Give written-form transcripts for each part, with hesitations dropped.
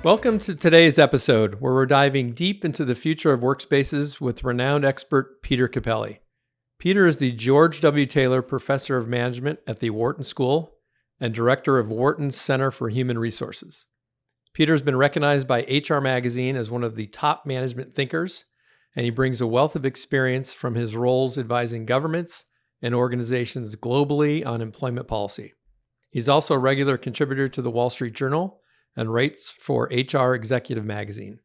Welcome to today's episode, where we're diving deep into the future of workspaces with renowned expert Peter Capelli. Peter is the George W. Taylor Professor of Management at the Wharton School and Director of Wharton's Center for Human Resources. Peter has been recognized by HR Magazine as one of the top management thinkers, and he brings a wealth of experience from his roles advising governments and organizations globally on employment policy. He's also a regular contributor to the Wall Street Journal and writes for HR Executive Magazine.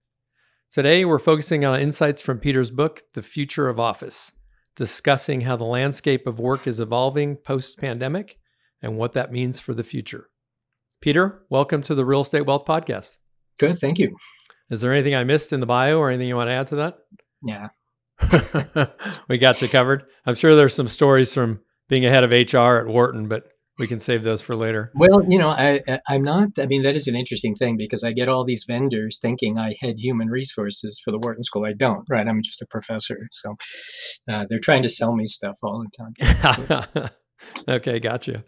Today, we're focusing on insights from Peter's book, The Future of Office, discussing how the landscape of work is evolving post-pandemic and what that means for the future. Peter, welcome to the Real Estate Wealth Podcast. Good, thank you. Is there anything I missed in the bio or anything you want to add to that? Yeah. We got you covered. I'm sure there's some stories from being a head of HR at Wharton, but we can save those for later. Well, I'm not, that is an interesting thing because I get all these vendors thinking I head human resources for the Wharton School. I don't, right? I'm just a professor. So they're trying to sell me stuff all the time. Okay, gotcha.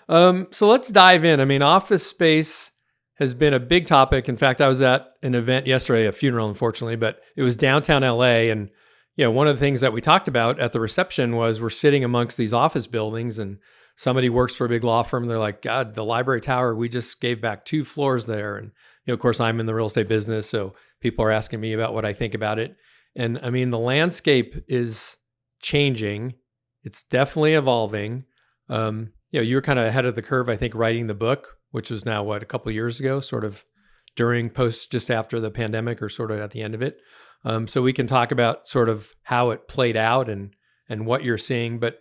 So let's dive in. Office space has been a big topic. In fact, I was at an event yesterday, a funeral, unfortunately, but it was downtown LA. And one of the things that we talked about at the reception was we're sitting amongst these office buildings and somebody works for a big law firm. They're like, God, the library tower, we just gave back 2 floors there. And, of course, I'm in the real estate business. So people are asking me about what I think about it. And the landscape is changing. It's definitely evolving. You were kind of ahead of the curve, I think, writing the book, which was now, a couple of years ago, sort of just after the pandemic or sort of at the end of it. So we can talk about sort of how it played out and what you're seeing. But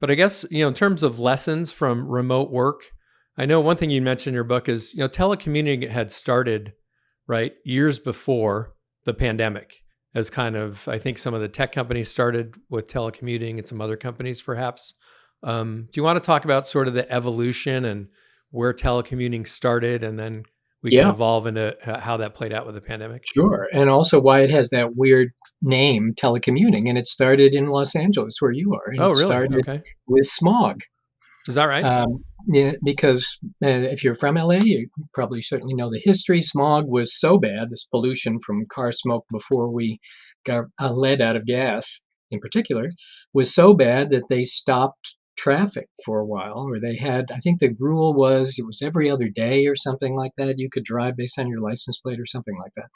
I guess, in terms of lessons from remote work, I know one thing you mentioned in your book is, telecommuting had started, right, years before the pandemic as kind of, I think some of the tech companies started with telecommuting and some other companies perhaps. Do you want to talk about sort of the evolution and where telecommuting started and then we can evolve into how that played out with the pandemic? Sure. And also why it has that weird name, telecommuting. And it started in Los Angeles, where you are. And really? Started with smog. Is that right? Yeah, because if you're from LA, you probably certainly know the history. Smog was so bad, this pollution from car smoke before we got lead out of gas in particular, was so bad that they stopped traffic for a while, or they had, I think the rule was it was every other day or something like that. You could drive based on your license plate or something like that.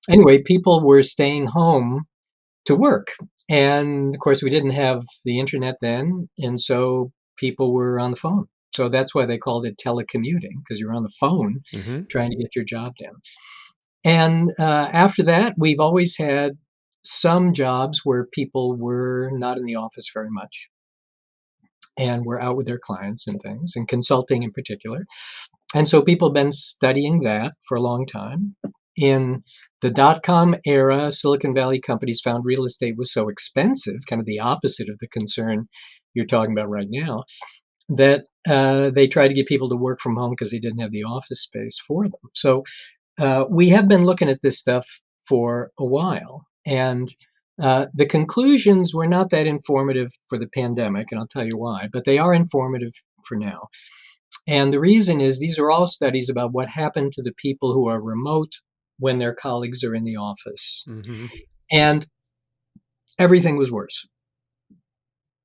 Anyway, people were staying home to work. And of course, we didn't have the internet then. And so people were on the phone. So that's why they called it telecommuting, because you're on the phone trying to get your job done. And after that, we've always had some jobs where people were not in the office very much and were out with their clients and things, and consulting in particular. And so people have been studying that for a long time. In the dot-com era, Silicon Valley companies found real estate was so expensive, kind of the opposite of the concern you're talking about right now, that they tried to get people to work from home because they didn't have the office space for them. So we have been looking at this stuff for a while. And the conclusions were not that informative for the pandemic, and I'll tell you why, but they are informative for now. And the reason is these are all studies about what happened to the people who are remote when their colleagues are in the office. And everything was worse,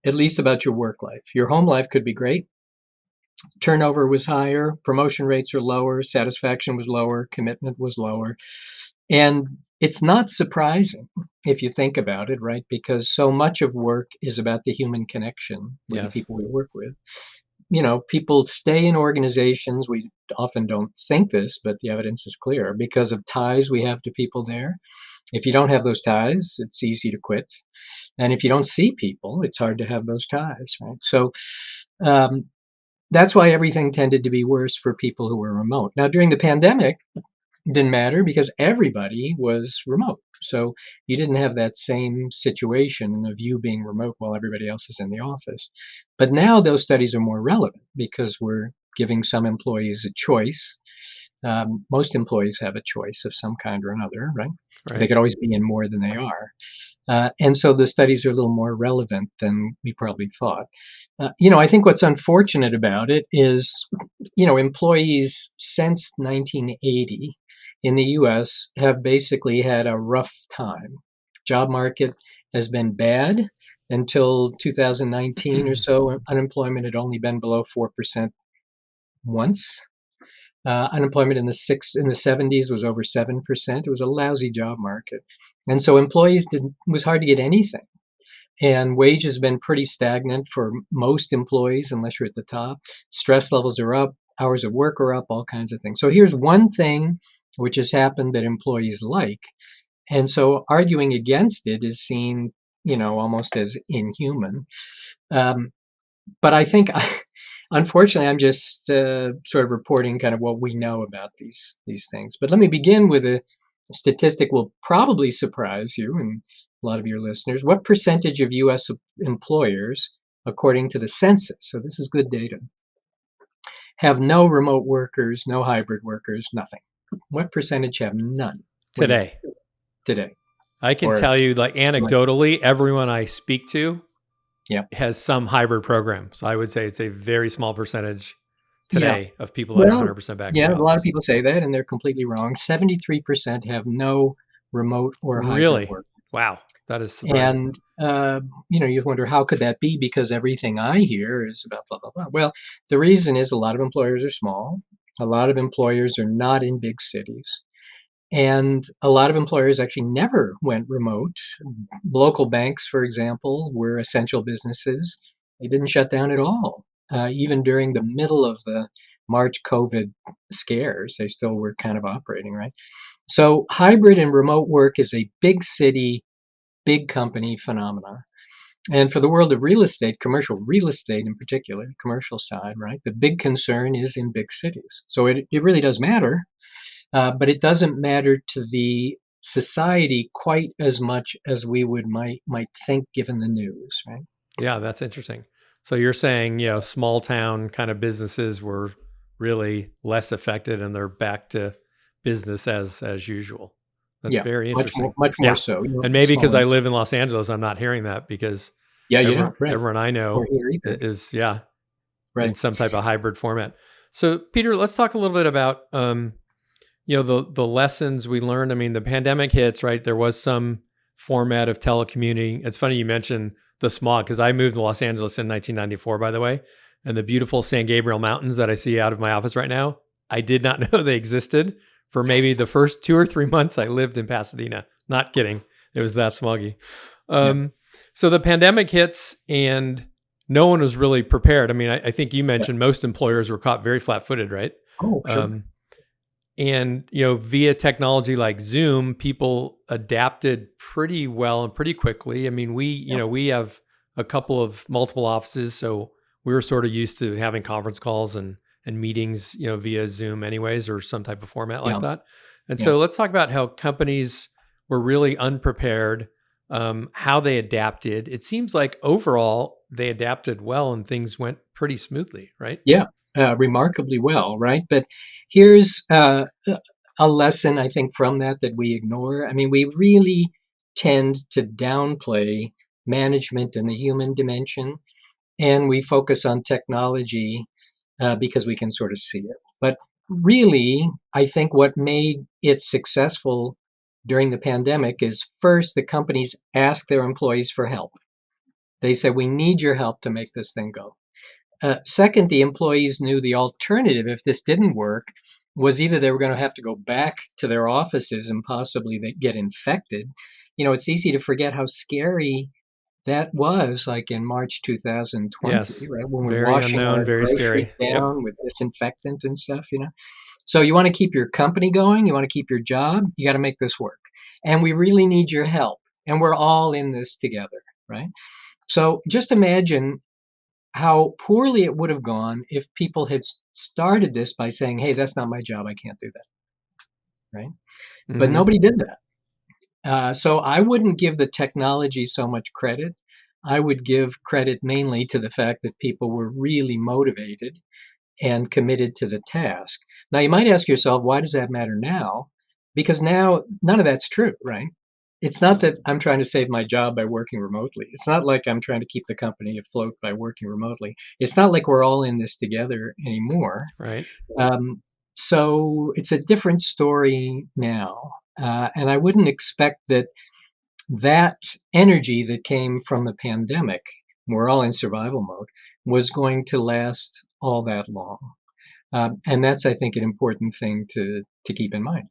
at least about your work life. Your home life could be great. Turnover was higher, promotion rates are lower, satisfaction was lower, commitment was lower. And it's not surprising if you think about it, right? Because so much of work is about the human connection with the people we work with. People stay in organizations. We often don't think this, but the evidence is clear because of ties we have to people there. If you don't have those ties, it's easy to quit. And if you don't see people, it's hard to have those ties, right? So that's why everything tended to be worse for people who were remote. Now, during the pandemic, it didn't matter because everybody was remote. So you didn't have that same situation of you being remote while everybody else is in the office. But now those studies are more relevant because we're giving some employees a choice. Most employees have a choice of some kind or another, right? They could always be in more than they are. And so the studies are a little more relevant than we probably thought. I think what's unfortunate about it is, employees since 1980 in the US have basically had a rough time. Job market has been bad until 2019 or so. Unemployment had only been below 4% once. Unemployment in the 70s was over 7%. It was a lousy job market. And so employees didn't, it was hard to get anything. And wages have been pretty stagnant for most employees, unless you're at the top. Stress levels are up, hours of work are up, all kinds of things. So here's one thing which has happened that employees like. And so arguing against it is seen, almost as inhuman. Um, but I think, unfortunately, I'm just sort of reporting kind of what we know about these things. But let me begin with a statistic will probably surprise you and a lot of your listeners. What percentage of U.S. employers, according to the census, so this is good data, have no remote workers, no hybrid workers, nothing? What percentage have none? What do you Today. think today? I can Or tell you, like anecdotally, everyone I speak to yeah, has some hybrid program. So I would say it's a very small percentage yeah. today of people that are Well, 100% back in yeah, the a lot of office. people say that, and they're completely wrong. 73% have no remote or hybrid Really? work. Wow. That is surprising. And, you wonder, how could that be? Because everything I hear is about blah, blah, blah. Well, the reason is a lot of employers are small. A lot of employers are not in big cities. And a lot of employers actually never went remote. Local banks, for example, were essential businesses. They didn't shut down at all. Even during the middle of the March COVID scares, they still were kind of operating, right? So hybrid and remote work is a big city, big company phenomena. And for the world of real estate, commercial real estate in particular, commercial side, right? The big concern is in big cities. So it really does matter, but it doesn't matter to the society quite as much as we might think given the news, right? Yeah, that's interesting. So you're saying, small town kind of businesses were really less affected and they're back to business as usual. That's Yeah, very interesting. much more Yeah. so. And maybe because Smaller. I live in Los Angeles, I'm not hearing that because Yeah, right. everyone I Or know here either. is, yeah, in Right. some type of hybrid format. So Peter, let's talk a little bit about the lessons we learned. I mean, the pandemic hits, right? There was some format of telecommuting. It's funny you mentioned the smog because I moved to Los Angeles in 1994, by the way, and the beautiful San Gabriel Mountains that I see out of my office right now, I did not know they existed for maybe the first 2 or 3 months I lived in Pasadena. Not kidding. It was that smoggy. Yeah. So the pandemic hits and no one was really prepared. I mean, I think you Yeah. mentioned most employers were caught very flat-footed, right? Oh, sure. Um, and via technology like Zoom, people adapted pretty well and pretty quickly. I mean, Yeah. we have a couple of multiple offices, so we were sort of used to having conference calls and meetings, via Zoom anyways, or some type of format like Yeah. that. And Yeah. so let's talk about how companies were really unprepared, how they adapted. It seems like overall they adapted well and things went pretty smoothly, right? Yeah. Remarkably well, right? But here's a lesson I think from that we ignore. I mean, we really tend to downplay management and the human dimension, and we focus on technology because we can sort of see it. But really, I think what made it successful during the pandemic is first, the companies asked their employees for help. They said, "We need your help to make this thing go." Second, the employees knew the alternative, if this didn't work, was either they were going to have to go back to their offices and possibly they get infected. It's easy to forget how scary that was, like in March 2020, Yes. right? When we're Very washing unknown, our very groceries scary. Yep. down with disinfectant and stuff. So you want to keep your company going, you want to keep your job, you got to make this work. And we really need your help. And we're all in this together, right? So just imagine how poorly it would have gone if people had started this by saying, "Hey, that's not my job. I can't do that." Right? But Hmm. nobody did that. So I wouldn't give the technology so much credit. I would give credit mainly to the fact that people were really motivated and committed to the task. Now, you might ask yourself, why does that matter now? Because now none of that's true, right? It's not that I'm trying to save my job by working remotely. It's not like I'm trying to keep the company afloat by working remotely. It's not like we're all in this together anymore. Right. Um, So it's a different story now. And I wouldn't expect that energy that came from the pandemic, we're all in survival mode, was going to last all that long. And that's, I think, an important thing to keep in mind.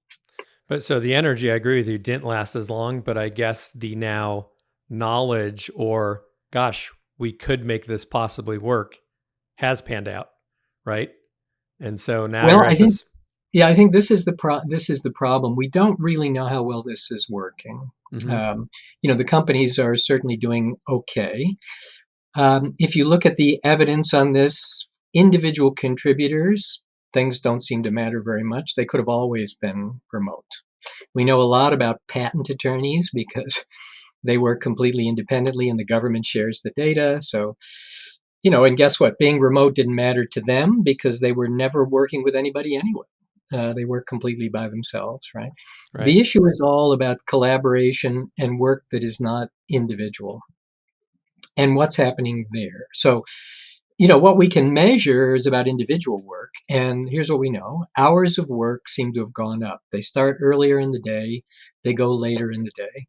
But so the energy, I agree with you, didn't last as long, but I guess the now knowledge or, gosh, we could make this possibly work has panned out, right? And so now Well, you're I at think, this. yeah, I think this is the problem. We don't really know how well this is working. Mhm. Um, the companies are certainly doing okay. If you look at the evidence on this, individual contributors, things don't seem to matter very much. They could have always been remote. We know a lot about patent attorneys because they work completely independently and the government shares the data. So, and guess what? Being remote didn't matter to them because they were never working with anybody anyway. They work completely by themselves, right? Right. The issue is all about collaboration and work that is not individual and what's happening there. So, what we can measure is about individual work. And here's what we know: hours of work seem to have gone up. They start earlier in the day, they go later in the day.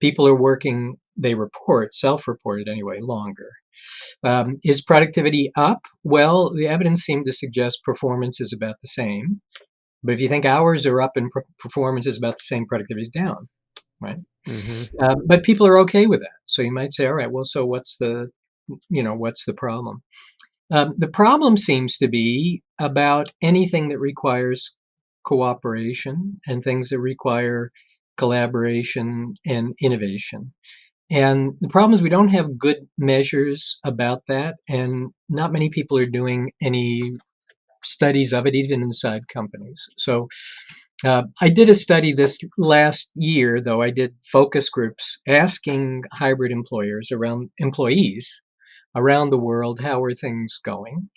People are working, they report, self reported anyway, longer. Is productivity up? Well, the evidence seemed to suggest performance is about the same. But if you think hours are up and performance is about the same, productivity is down, right? Mhm. But people are okay with that. So you might say, all right, well, so what's the problem? The problem seems to be about anything that requires cooperation and things that require collaboration and innovation. And the problem is we don't have good measures about that, and not many people are doing any studies of it, even inside companies. So I did a study this last year, though. I did focus groups asking hybrid employees around the world, how are things going?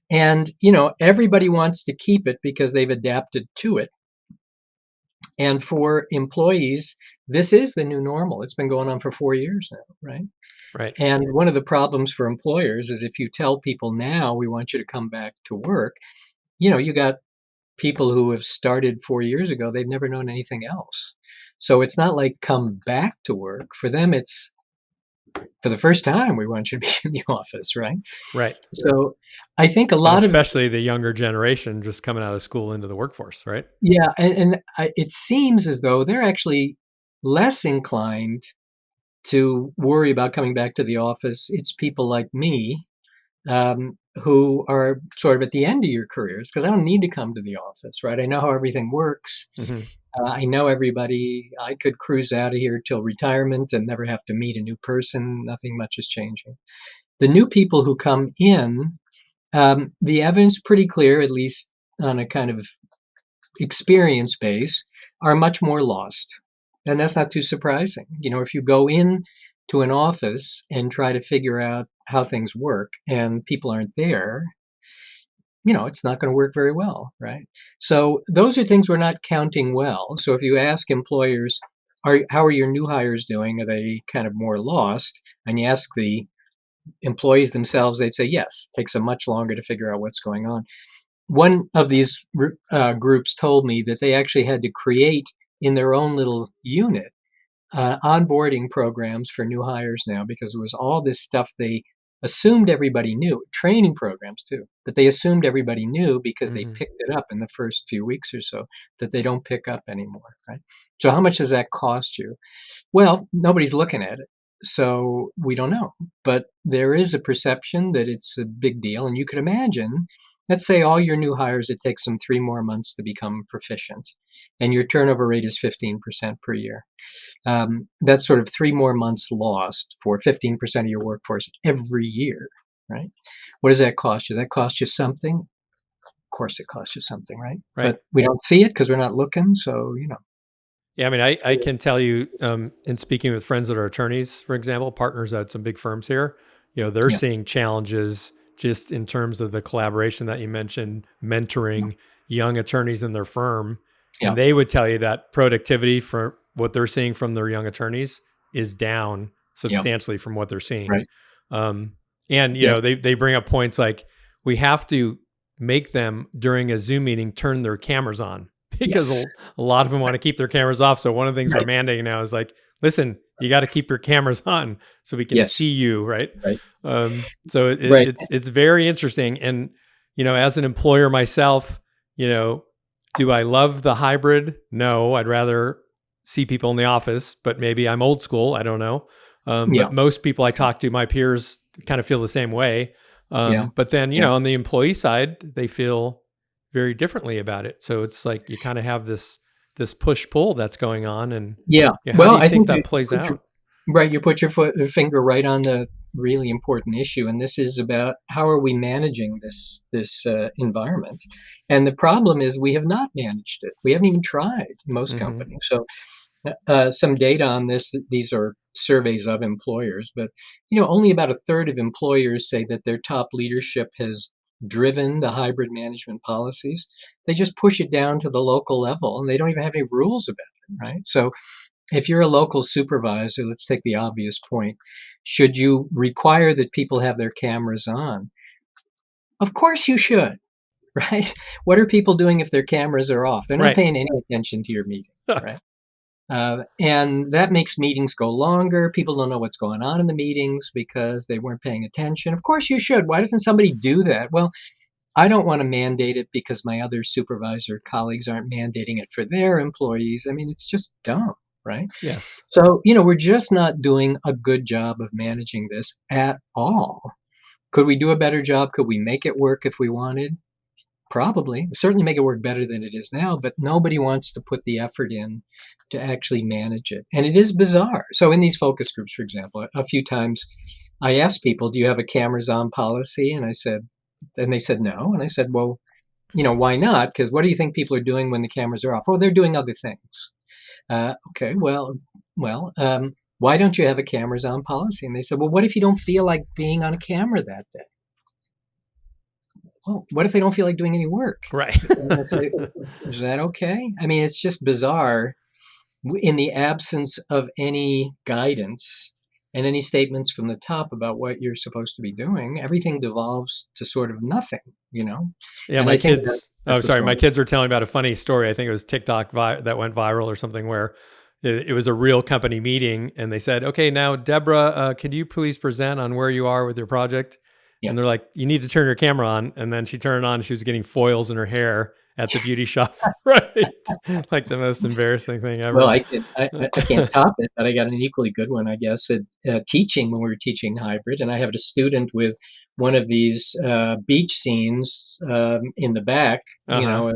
And, everybody wants to keep it because they've adapted to it. And for employees, this is the new normal. It's been going on for 4 years now, right? Right. And one of the problems for employers is if you tell people now we want you to come back to work, you got people who have started 4 years ago, they've never known anything else. So it's not like come back to work. For them, it's for the first time, we want you to be in the office, right? Right. So I think a And lot of, especially the younger generation just coming out of school into the workforce, right? yeah, and it seems as though they're actually less inclined to worry about coming back to the office. It's people like me who are sort of at the end of your careers because I don't need to come to the office, right? I know how everything works. Mhm. I know everybody. I could cruise out of here till retirement and never have to meet a new person. Nothing much is changing. The new people who come in, the evidence pretty clear, at least on a kind of experience base, are much more lost. And that's not too surprising. If you go in to an office and try to figure out how things work and people aren't there, it's not going to work very well, right? So those are things we're not counting well. So if you ask employers, how are your new hires doing? Are they kind of more lost? And you ask the employees themselves, they'd say yes. It takes them much longer to figure out what's going on. One of these groups told me that they actually had to create in their own little unit onboarding programs for new hires now because it was all this stuff they assumed everybody knew, training programs too, that they assumed everybody knew because they Mhm. picked it up in the first few weeks or so that they don't pick up anymore, right? So how much does that cost you? Well, nobody's looking at it, so we don't know. But there is a perception that it's a big deal, and you could imagine, let's say all your new hires, it takes them 3 more months to become proficient, and your turnover rate is 15% per year. That's sort of 3 more months lost for 15% of your workforce every year, right? What does that cost you? That cost you something? Of course, it costs you something, right? Right. But we don't see it because we're not looking. So, Yeah, I mean, I can tell you, in speaking with friends that are attorneys, for example, partners at some big firms here, they're yeah, seeing challenges just in terms of the collaboration that you mentioned, yeah, mentoring young attorneys in their firm, yeah, and they would tell you that productivity for what they're seeing from their young attorneys is down yeah, substantially from what they're seeing. right. Um, and Yeah, they bring up points like we have to. make them during a Zoom meeting turn their cameras on because Yes. a lot of them want to keep their cameras off. So one of the things we're Right. mandating now is like, listen, you got to keep your cameras on so we can Yes. see you, right? Right. So Right. it's very interesting. And as an employer myself, do I love the hybrid? No, I'd rather see people in the office, but maybe I'm old school. I don't know. Yeah. But most people I talk to, my peers, kind of feel the same way. Yeah. But then, Yeah. on the employee side, they feel very differently about it. So it's like you kind of have this push pull that's going on. And Yeah. how do Well, you I think think that plays out? you put your finger right on the really important issue, and this is about how are we managing this environment. And the problem is we have not managed it. We haven't even tried in most Hmm. companies. So some data on this. These are surveys of employers, but only about a third of employers say that their top leadership has driven the hybrid management policies. They just push it down to the local level, and they don't even have any rules about it, right? So if you're a local supervisor, let's take the obvious point. Should you require that people have their cameras on? Of course you should, right? What are people doing if their cameras are off? They're not Right. paying any attention to your meeting, right? And that makes meetings go longer. People don't know what's going on in the meetings because they weren't paying attention. Of course you should. Why doesn't somebody do that? Well, I don't want to mandate it because my other supervisor colleagues aren't mandating it for their employees. I mean, it's just dumb, right? Yes. So, we're just not doing a good job of managing this at all. Could we do a better job? Could we make it work if we wanted? Probably. Certainly make it work better than it is now, but nobody wants to put the effort in to actually manage it. And it is bizarre. So in these focus groups, for example, a few times I asked people, do you have a cameras on policy? And they said no. And I said, well, why not? Because what do you think people are doing when the cameras are off? Oh, they're doing other things. Okay, why don't you have a cameras on policy? And they said, well, what if you don't feel like being on a camera that day? Well, what if they don't feel like doing any work? Right. And I say, is that okay? I mean, it's just bizarre. In the absence of any guidance and any statements from the top about what you're supposed to be doing, everything devolves to sort of nothing, Yeah, And my I think kids. Oh, that's what's sorry. My going kids were telling me about a funny story. I think it was TikTok that went viral or something where it was a real company meeting, and they said, "Okay, now Deborah, could you please present on where you are with your project?" Yeah. And they're like, "You need to turn your camera on." And then she turned it on. And she was getting foils in her hair at the beauty shop. Right, like the most embarrassing thing Well, ever. I can't top it, but I got an equally good one, I guess, at teaching when we were teaching hybrid. And I have a student with one of these beach scenes in the back, Uh-huh.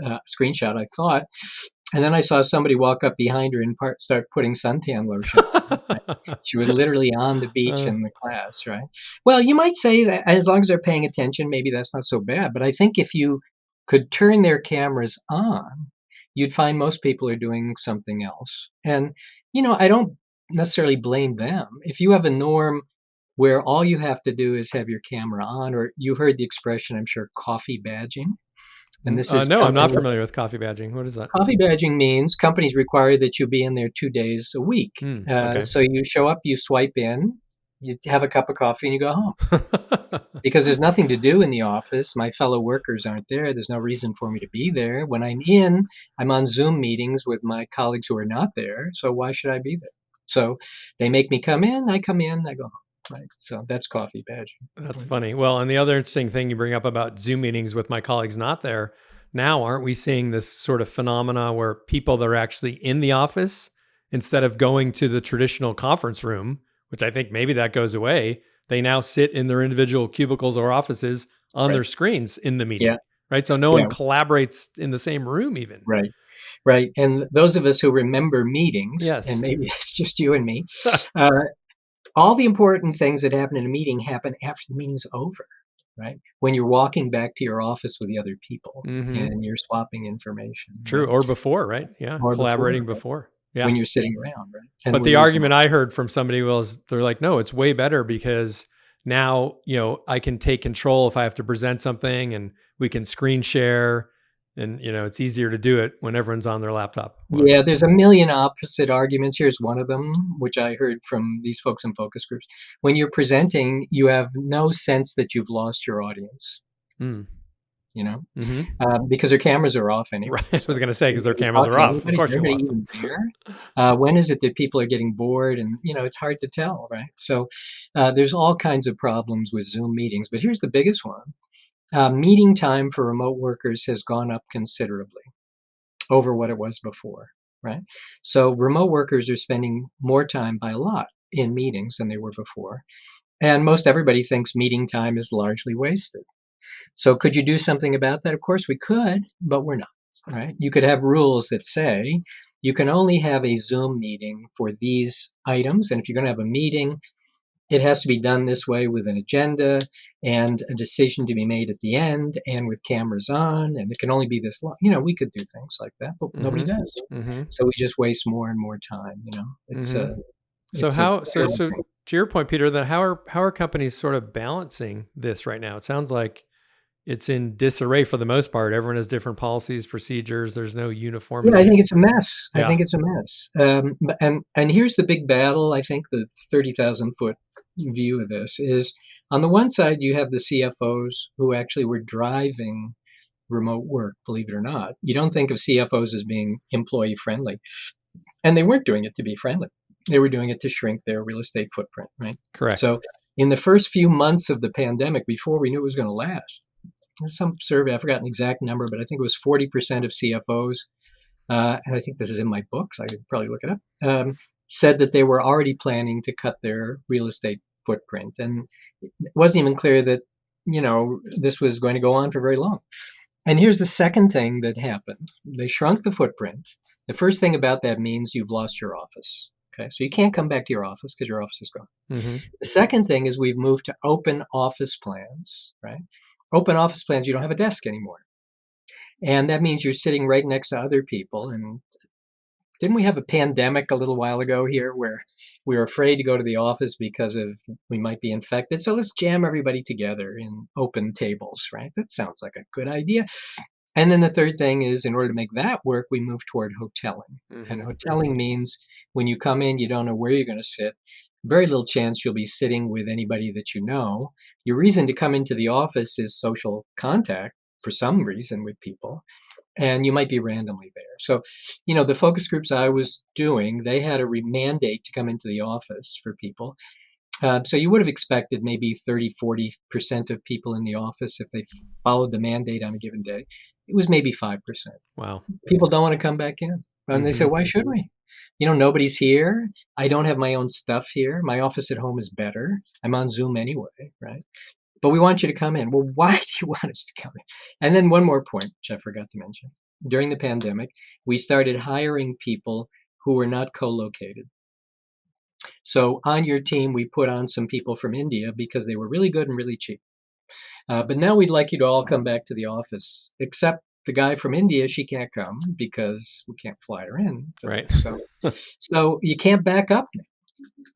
a screenshot, I thought. And then I saw somebody walk up behind her and start putting suntan lotion on. Right? She was literally on the beach uh, in the class, right? Well, you might say that as long as they're paying attention, maybe that's not so bad. But I think if you could turn their cameras on, you'd find most people are doing something else. And, I don't necessarily blame them. If you have a norm where all you have to do is have your camera on, or you heard the expression, I'm sure, coffee badging. And this is no, I'm not company familiar with coffee badging. What is that? Coffee badging means companies require that you be in there 2 days a week. Okay. So you show up, you swipe in, you have a cup of coffee, and you go home. Because there's nothing to do in the office. My fellow workers aren't there. There's no reason for me to be there. When I'm in, I'm on Zoom meetings with my colleagues who are not there. So why should I be there? So they make me come in, I come in, I go home. Right. So that's coffee That's badging. funny. Well, and the other interesting thing you bring up about Zoom meetings with my colleagues not there, now aren't we seeing this sort of phenomena where people that are actually in the office, instead of going to the traditional conference room, which I think maybe that goes away, they now sit in their individual cubicles or offices on Right. their screens in the Yeah. meeting, right? So no one Yeah. collaborates in the same room even. Right. Right. And those of us who remember meetings, and Yes. maybe it's just you and me, uh, all the important things that happen in a meeting happen after the meeting's over, right? When you're walking back to your office with the other people Hmm. and you're swapping information, True. right? Or before, right? Yeah. Or before, Collaborating right? before. Yeah. When you're sitting around, right? And But we're the losing argument all. I heard from somebody was they're like, no, it's way better because now, I can take control if I have to present something and we can screen share and, it's easier to do it when everyone's on their laptop. What? Yeah, there's a million opposite arguments. Here's one of them, which I heard from these folks in focus groups. When you're presenting, you have no sense that you've lost your audience. Mm, Mm-hmm. because their cameras are off anyway. Right. I was So going to say, are because their you cameras are talking to off. Of anybody? Is course you everybody lost them. even there? When is it that people are getting bored? And it's hard to tell, right? So there's all kinds of problems with Zoom meetings. But here's the biggest one: meeting time for remote workers has gone up considerably over what it was before, right? So remote workers are spending more time by a lot in meetings than they were before. And most everybody thinks meeting time is largely wasted. So could you do something about that? Of course we could, but we're not, right? You could have rules that say you can only have a Zoom meeting for these items. And if you're going to have a meeting, it has to be done this way with an agenda and a decision to be made at the end and with cameras on, and it can only be this long. We could do things like that, but nobody Mm-hmm. does. Mm-hmm. So we just waste more and more time. It's Mm-hmm. a So it's a how so terrible so thing. to your point, Peter, then how are companies sort of balancing this right now? It sounds like it's in disarray for the most part. Everyone has different policies, procedures. There's no Yeah, I uniformity. think it's a mess. I Yeah. think it's a mess. And here's the big battle. I think the 30,000-foot view of this is, on the one side you have the CFOs who actually were driving remote work. Believe it or not, you don't think of CFOs as being employee friendly. And they weren't doing it to be friendly. They were doing it to shrink their real estate footprint, right? Correct. So in the first few months of the pandemic, before we knew it was going to last, some survey, I forgot an exact number, but I think it was 40% of CFOs, and I think this is in my books, I could probably look it up, said that they were already planning to cut their real estate footprint. And it wasn't even clear that, this was going to go on for very long. And here's the second thing that happened. They shrunk the footprint. The first thing about that means you've lost your office. Okay, so you can't come back to your office because your office is gone. Mm-hmm. The second thing is we've moved to open office plans, right? Open office plans, you don't have a desk anymore. And that means you're sitting right next to other people. And didn't we have a pandemic a little while ago here where we were afraid to go to the office because of we might be infected? So let's jam everybody together in open tables, right? That sounds like a good idea. And then the third thing is, in order to make that work, we move toward hoteling. And Mm-hmm. hoteling means when you come in, you don't know where you're going to sit. Very little chance you'll be sitting with anybody that you know. Your reason to come into the office is social contact for some reason with people, and you might be randomly there. So, the focus groups I was doing, they had a mandate to come into the office for people. So you would have expected maybe 30, 40% of people in the office if they followed the mandate on a given day. It was maybe 5%. Wow. People don't want to come back in. And they say, Mm-hmm. why should we? Nobody's here. I don't have my own stuff here. My office at home is better. I'm on Zoom anyway, right? But we want you to come in. Well, why do you want us to come in? And then one more point, which I forgot to mention. During the pandemic, we started hiring people who were not co-located. So on your team, we put on some people from India because they were really good and really cheap. But now we'd like you to all come back to the office, except the guy from India. She can't come because we can't fly her in for Right. this. So you can't back up,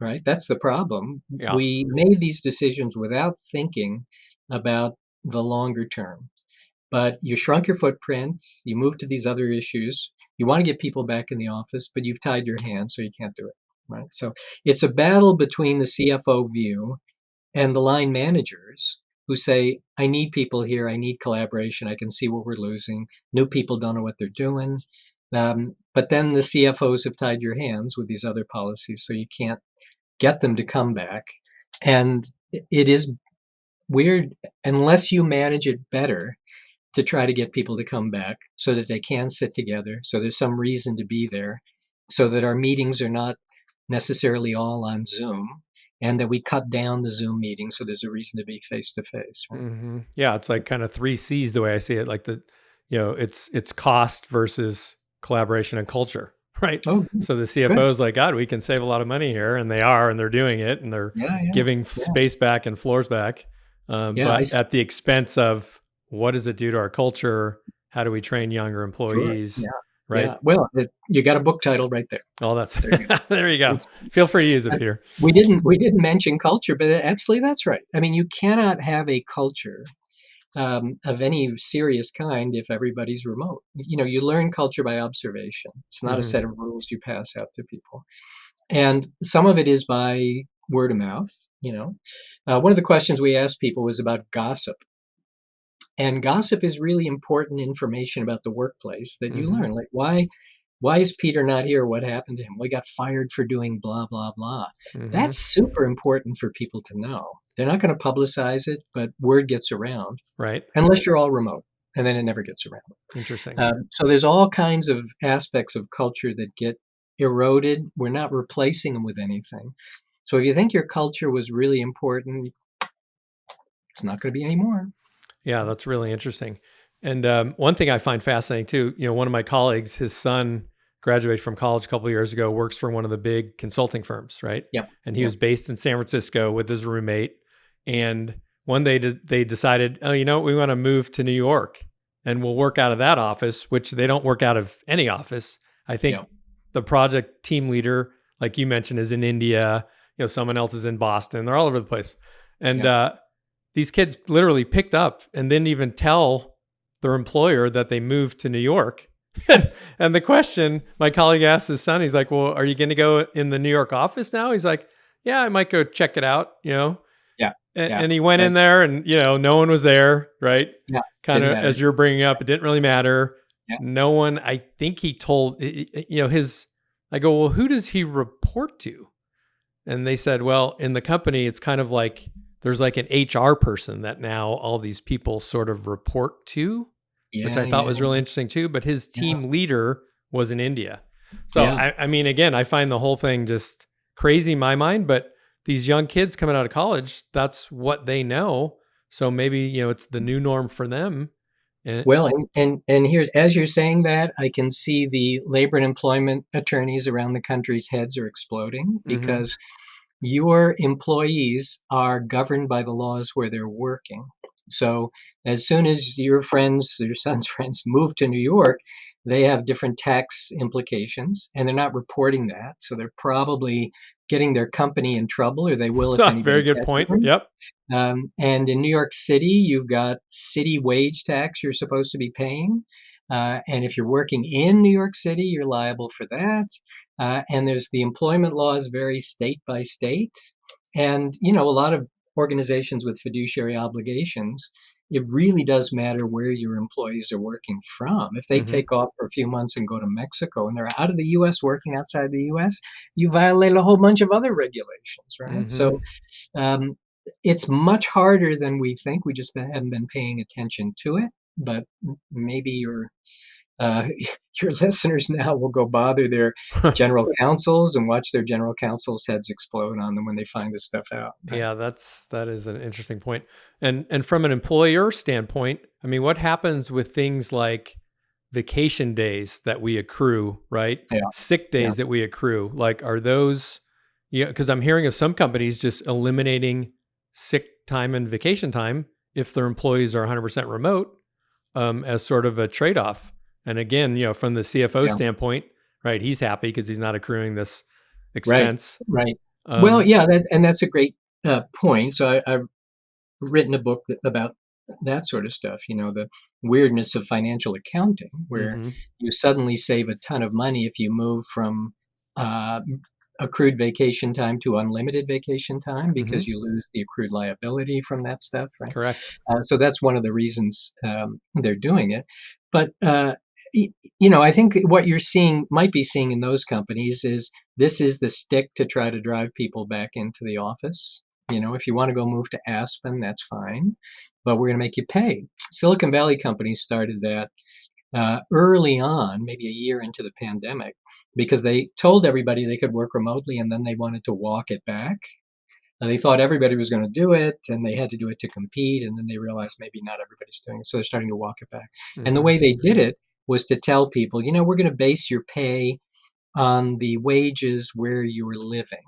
right? That's the problem. Yeah. We made these decisions without thinking about the longer term. But you shrunk your footprint, you moved to these other issues. You want to get people back in the office, but you've tied your hands, so you can't do it. Right. So it's a battle between the CFO view and the line managers who say, I need people here, I need collaboration, I can see what we're losing. New people don't know what they're doing. But then the CFOs have tied your hands with these other policies, so you can't get them to come back. And it is weird unless you manage it better to try to get people to come back so that they can sit together, so there's some reason to be there, so that our meetings are not necessarily all on Zoom, and that we cut down the Zoom meetings so there's a reason to be face to face. Mm-hmm. Yeah. It's like kind of three C's the way I see it. Like it's cost versus collaboration and culture, right? Oh, So the good. CFO is like, God, we can save a lot of money here, and they are, and they're doing it, and they're Yeah, yeah, giving yeah, space back and floors back, yeah. but at the expense of what does it do to our culture? How do we train younger Sure. employees? Yeah, Right? yeah. Well, you got a book title right there. Oh, that's There you there you go. go. Feel free to use it, Peter. We didn't mention culture, but absolutely that's right. I mean, you cannot have a culture of any serious kind if everybody's remote. You learn culture by observation. It's not a Hmm. set of rules you pass out to people. And some of it is by word of mouth. One of the questions we asked people was about gossip. And gossip is really important information about the workplace that you Mm-hmm. learn. Like, why is Peter not here? What happened to him? We got fired for doing blah, blah, blah. Mm-hmm. That's super important for people to know. They're not going to publicize it, but word gets around, Right. unless you're all remote, and then it never gets around. Interesting. So there's all kinds of aspects of culture that get eroded. We're not replacing them with anything. So if you think your culture was really important, it's not going to be anymore. Yeah, that's really interesting. And one thing I find fascinating too, one of my colleagues, his son graduated from college a couple of years ago, works for one of the big consulting firms, right? Yep. And he Yep. was based in San Francisco with his roommate. And one day they decided, oh, we want to move to New York and we'll work out of that office, which they don't work out of any office. I think Yep. the project team leader, like you mentioned, is in India. Someone else is in Boston. They're all over the place. And Yep. these kids literally picked up and didn't even tell their employer that they moved to New York. And the question my colleague asked his son, he's like, well, are you going to go in the New York office now? He's like, yeah, I might go check it out. Yeah. Yeah. And he went in Right. there and, no one was there, right? Yeah. Kind Didn't of matter. as you're bringing up, it didn't really matter. Yeah. No one, I think he told, I go, well, who does he report to? And they said, well, in the company, it's kind of like there's like an HR person that now all these people sort of report to, which Yeah. I thought Yeah. was really interesting too. But his Yeah. team leader was in India. So, Yeah. I mean, again, I find the whole thing just crazy in my mind. But these young kids coming out of college, that's what they know. So maybe, it's the new norm for them. And, Well, and here's, as you're saying that, I can see the labor and employment attorneys around the country's heads are exploding mm-hmm. because your employees are governed by the laws where they're working. So as soon as your son's friends move to New York, they have different tax implications and they're not reporting that. So they're probably getting their company in trouble, or they will if Very anybody good catches point. them. Yep. And in New York City, you've got city wage tax you're supposed to be paying. And if you're working in New York City, you're liable for that. And there's the employment laws vary state by state. And, a lot of organizations with fiduciary obligations, it really does matter where your employees are working from. If they Mm-hmm. take off for a few months and go to Mexico and they're out of the US working outside the US, you violate a whole bunch of other regulations, right? Mm-hmm. So um, it's much harder than we think. We just haven't been paying attention to it. But maybe uh, your listeners now will go bother their general counsels and watch their general counsels' heads explode on them when they find this stuff out. Right? Yeah, that is an interesting point. And from an employer standpoint, I mean, what happens with things like vacation days that we accrue, right? Yeah, Sick yeah, days that we accrue. Like, are those, because I'm hearing of some companies just eliminating sick time and vacation time if their employees are 100% remote, as sort of a trade-off. And again, from the CFO yeah. standpoint, right? He's happy because he's not accruing this Right, expense. right. Well, Um, yeah, and that's a great point. So I've written a book about that sort of stuff. The weirdness of financial accounting, where mhm. you suddenly save a ton of money if you move from uh, accrued vacation time to unlimited vacation time because Mhm. you lose the accrued liability from that stuff, right? Correct. So that's one of the reasons they're doing it. But I think what you're might be seeing in those companies is this is the stick to try to drive people back into the office. If you want to go move to Aspen, that's fine, but we're going to make you pay. Silicon Valley companies started that early on, maybe a year into the pandemic, because they told everybody they could work remotely and then they wanted to walk it back. And they thought everybody was going to do it and they had to do it to compete. And then they realized maybe not everybody's doing it. So they're starting to walk it back. And the Mhm. way they did it was to tell people, we're going to base your pay on the wages where you were living,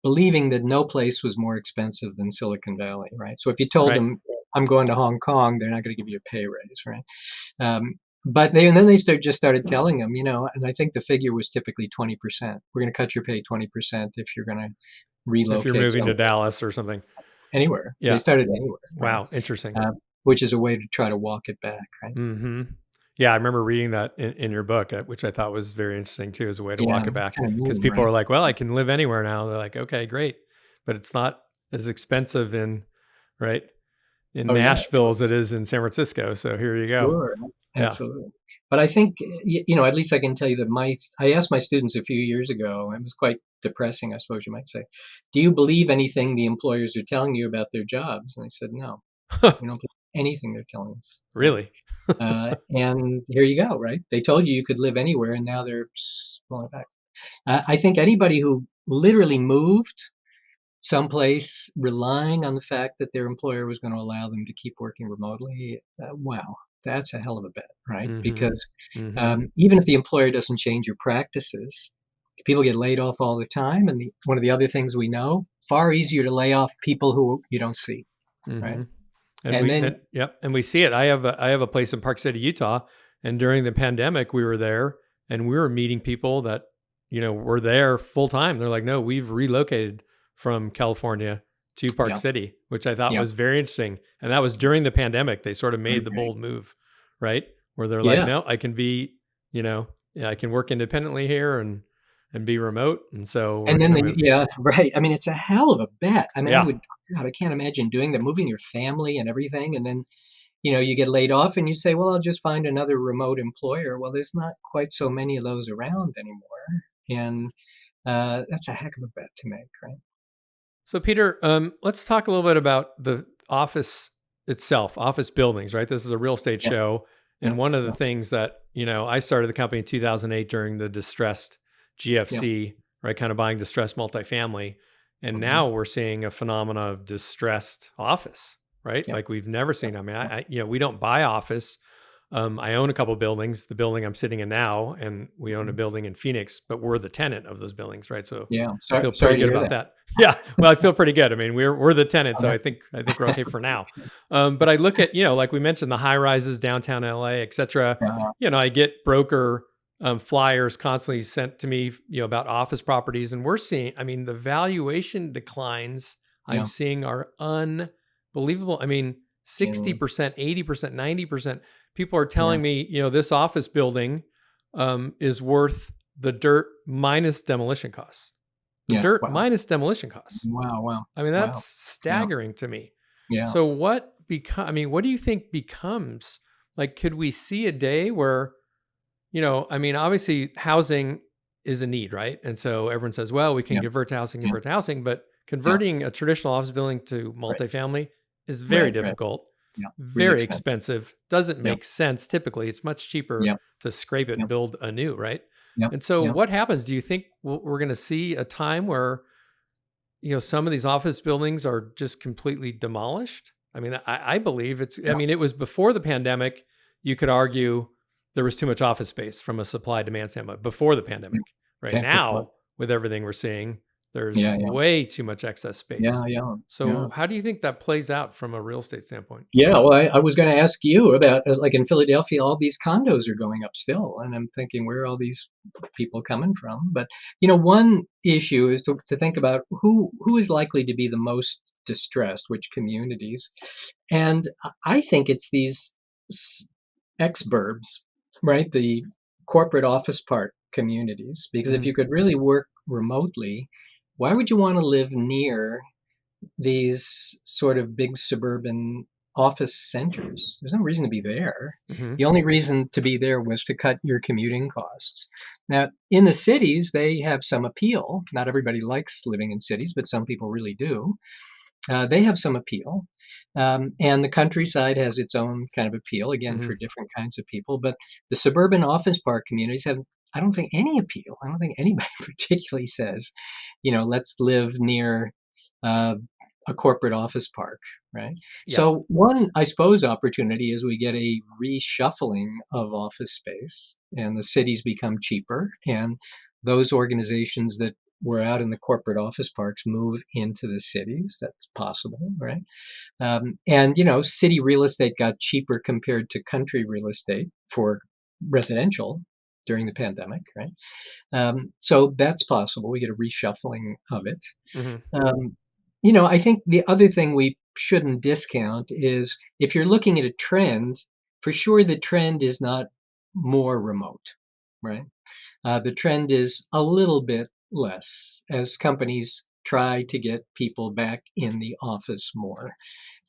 believing that no place was more expensive than Silicon Valley, right? So if you told Right. them, I'm going to Hong Kong, they're not going to give you a pay raise, right? Um, but then they just started telling them, and I think the figure was typically 20%. We're going to cut your pay 20% if you're going to If you're relocate moving to somewhere, Dallas or something. anywhere. They Yeah. started anywhere, right? Wow. Interesting. Which is a way to try to walk it back, right? Hmm. Yeah, I remember reading that in your book, which I thought was very interesting too, as a way to Yeah, walk it back. kind of Because mean, people right? are like, "Well, I can live anywhere now." They're like, "Okay, great," but it's not as expensive in, right? in Oh yeah, Nashville as it is in San Francisco. So here you go. sure, Yeah. absolutely. But I think, at least I can tell you that I asked my students a few years ago, and it was quite depressing, I suppose you might say, do you believe anything the employers are telling you about their jobs? And they said, no, we don't believe anything they're telling us. Right? Really? And here you go, right? They told you could live anywhere, and now they're pulling it back. I think anybody who literally moved someplace relying on the fact that their employer was going to allow them to keep working remotely, wow, that's a hell of a bet, right? Mm-hmm. Because Mm-hmm. even if the employer doesn't change your practices, people get laid off all the time. And one of the other things we know, far easier to lay off people who you don't see, right? Mm-hmm. And And we then, yep, and we see it. I have a place in Park City, Utah, and during the pandemic we were there and we were meeting people that, were there full time. They're like, "No, we've relocated from California to Park yeah, City," which I thought yeah, was very interesting. And that was during the pandemic. They sort of made the right, bold move, right? Where they're like, yeah. "No, I can be, yeah, I can work independently here and be remote, and so we're And going then to move." yeah, right. I mean, it's a hell of a bet. I mean, Yeah. God, I can't imagine doing that, moving your family and everything, and then you get laid off and you say, well, I'll just find another remote employer. Well, there's not quite so many of those around anymore. And that's a heck of a bet to make, right? So, Peter, let's talk a little bit about the office itself, office buildings, right? This is a real estate Yeah, show. yeah, And one of the yeah, things that, I started the company in 2008 during the distressed yeah. GFC, right? Kind of buying distressed multifamily. And Hmm. now we're seeing a phenomena of distressed office, right? Yeah, Like we've never yeah, seen. I mean, yeah, we don't buy office. I own a couple buildings, the building I'm sitting in now, and we own a mhm, building in Phoenix, but we're the tenant of those buildings, right? So yeah. I Sorry, feel pretty sorry to good hear about that. that. Yeah, well, I feel pretty good. I mean, we're the tenant, so Okay. I think we're okay for now. But I look at, like we mentioned, the high rises downtown LA, et cetera. Yeah, I get broker flyers constantly sent to me, about office properties, and we're seeing. I mean, the valuation declines I'm yeah, seeing are unbelievable. I mean, yeah, 60%, 80%, 90%. People are yeah, telling me, this office building is worth the dirt minus demolition costs. The yeah. dirt Wow, minus demolition costs. wow, wow, I mean, that's wow. Yeah, staggering to me. yeah, So I mean, what do you think becomes like, could we see a day where, I mean, obviously housing is a need, right? And so everyone says, well, we can yeah, yeah, convert to housing, but yeah. converting a traditional office building to Right, multifamily is very right, right. difficult, Yeah, really very expensive. expensive, doesn't Yeah, make sense typically. It's much cheaper yeah, to scrape it yeah, and build anew, right? yeah, And so yeah. what happens? Do you think we're going to see a time where, some of these office buildings are just completely demolished? I mean, I believe I Yeah. mean, it was before the pandemic. You could argue there was too much office space from a supply demand standpoint before the Yeah. pandemic. Right Okay, which one? now, with everything we're seeing, there's Yeah, yeah, way too much excess yeah, space. yeah, yeah. So, how do you think that plays out from a real estate standpoint? Yeah, well, I was going to ask you about like in Philadelphia, all these condos are going up still, and I'm thinking where are all these people coming from? But one issue is to think about who is likely to be the most distressed, which communities, and I think it's these s- ex-burbs, right? The corporate office park communities, because if Hmm. you could really work remotely, why would you want to live near these sort of big suburban office centers? There's no reason to be there. Hmm. The only reason to be there was to cut your commuting costs. Now, in the cities, they have some appeal. Not everybody likes living in cities, but some people really do. They have some appeal. And the countryside has its own kind of appeal, again, Hmm. for different kinds of people. But the suburban office park communities have, I don't think, any appeal. I don't think anybody particularly says, let's live near uh, a corporate office park, right? Yeah. So one, I suppose, opportunity is we get a reshuffling of office space, and the cities become cheaper, and those organizations that were out in the corporate office parks move into the cities. That's possible, right? And city real estate got cheaper compared to country real estate for residential during the pandemic, right? So that's possible. We get a reshuffling of it. Hmm. Um, I think the other thing we shouldn't discount is if you're looking at a trend, for sure the trend is not more remote, right? The trend is a little bit less as companies try to get people back in the office more.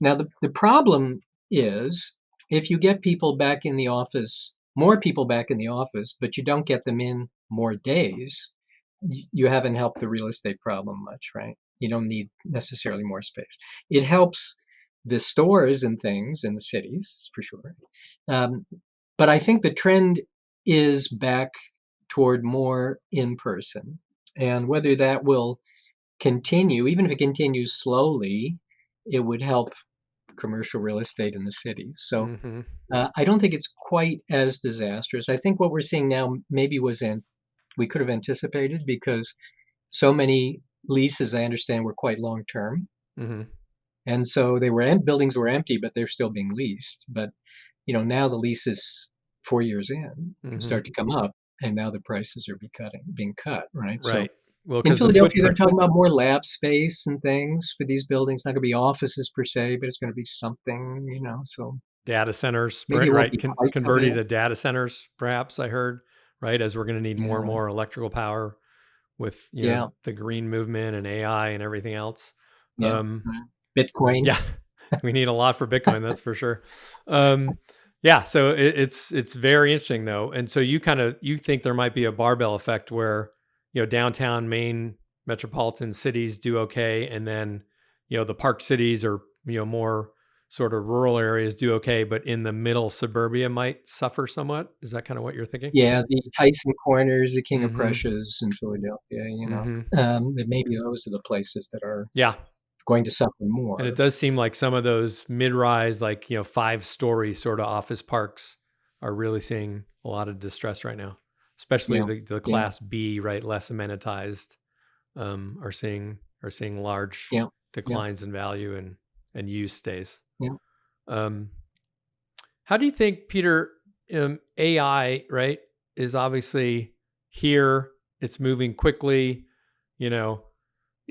Now, the problem is if you get people back in the office, more people back in the office, but you don't get them in more days, you haven't helped the real estate problem much, right? You don't need necessarily more space. It helps the stores and things in the cities for sure. Um, but I think the trend is back toward more in person. And whether that will continue, even if it continues slowly, it would help commercial real estate in the cities. So Hmm. I don't think it's quite as disastrous. I think what we're seeing now maybe we could have anticipated because so many leases, I understand, were quite long term, Hmm. and so buildings were empty, but they're still being leased. But now the leases 4 years in Hmm. start to come up, and now the prices are being cut, right? So Right. Well, in because the Philadelphia, they're footprint, talking about more lab space and things for these buildings. Not going to be offices per se, but it's going to be something, So data centers, maybe right? it won't Right. be quite so Converting bad. to data centers, perhaps I heard, right? As we're going to need more and Yeah, more electrical power with, yeah, the green movement and AI and everything else. yeah. Um, Bitcoin. yeah, we need a lot for Bitcoin, that's for sure. Um, yeah, so it's very interesting though, and so you think there might be a barbell effect where downtown main metropolitan cities do okay, and then the park cities or more sort of rural areas do okay, but in the middle suburbia might suffer somewhat. Is that kind of what you're thinking? Yeah, the Tyson Corners, the King of Mm-hmm. Prussia's in Philadelphia, Mm-hmm. that maybe those are the places that are Yeah. going to suffer And it more. does seem like some of those mid-rise, like 5-story sort of office parks are really seeing a lot of distress right now, especially Yeah, the yeah, class B, right, less amenitized, are seeing large yeah, yeah, declines in value and use stays. yeah. Um, how do you think, Peter, AI, right, is obviously here? It's moving quickly. You know,